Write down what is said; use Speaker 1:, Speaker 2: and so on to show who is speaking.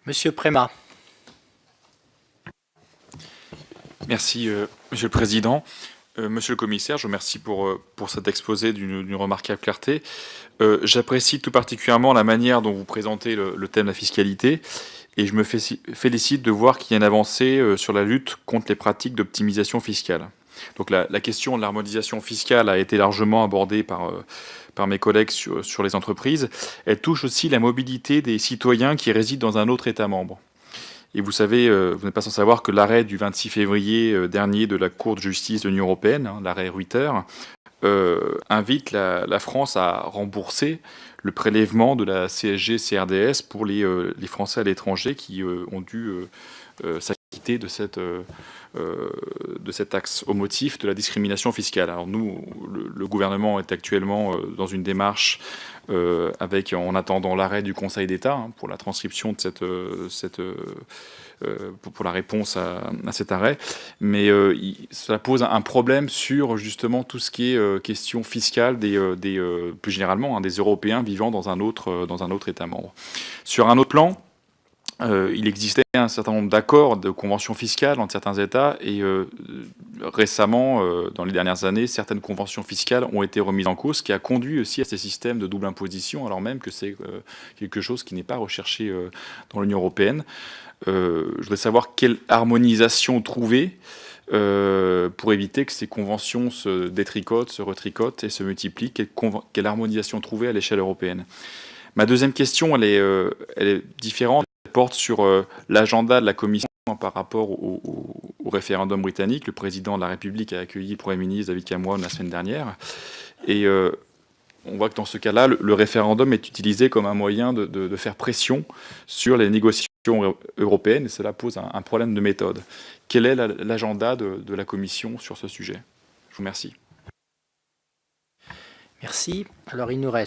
Speaker 1: Monsieur Prémat.
Speaker 2: Merci, Monsieur le Président. Monsieur le Commissaire, je vous remercie pour cet exposé d'une remarquable clarté. J'apprécie tout particulièrement la manière dont vous présentez le thème de la fiscalité et je me félicite de voir qu'il y a une avancée sur la lutte contre les pratiques d'optimisation fiscale. Donc la question de l'harmonisation fiscale a été largement abordée par mes collègues sur les entreprises. Elle touche aussi la mobilité des citoyens qui résident dans un autre État membre. Et vous savez, vous n'êtes pas sans savoir que l'arrêt du 26 février dernier de la Cour de justice de l'Union européenne, l'arrêt Ruyter, invite la France à rembourser le prélèvement de la CSG-CRDS pour les Français à l'étranger qui ont dû s'acquitter de cette taxe au motif de la discrimination fiscale. Alors nous, le gouvernement est actuellement dans une démarche en attendant l'arrêt du Conseil d'État pour la transcription de pour la réponse à cet arrêt, mais cela pose un problème sur justement tout ce qui est question fiscale plus généralement des Européens vivant dans un autre État membre. Sur un autre plan, il existait un certain nombre d'accords, de conventions fiscales entre certains États et récemment, dans les dernières années, certaines conventions fiscales ont été remises en cause, ce qui a conduit aussi à ces systèmes de double imposition, alors même que c'est quelque chose qui n'est pas recherché dans l'Union européenne. Je voudrais savoir quelle harmonisation trouver pour éviter que ces conventions se détricotent, se retricotent et se multiplient. Quelle harmonisation trouver à l'échelle européenne? Ma deuxième question, elle est différente. Elle porte sur l'agenda de la Commission par rapport au référendum britannique. Le président de la République a accueilli le Premier ministre David Cameron la semaine dernière. Et on voit que dans ce cas-là, le référendum est utilisé comme un moyen de faire pression sur les négociations européennes, et cela pose un problème de méthode. Quel est l'agenda de la Commission sur ce sujet? Je vous remercie.
Speaker 1: Merci. Alors il nous reste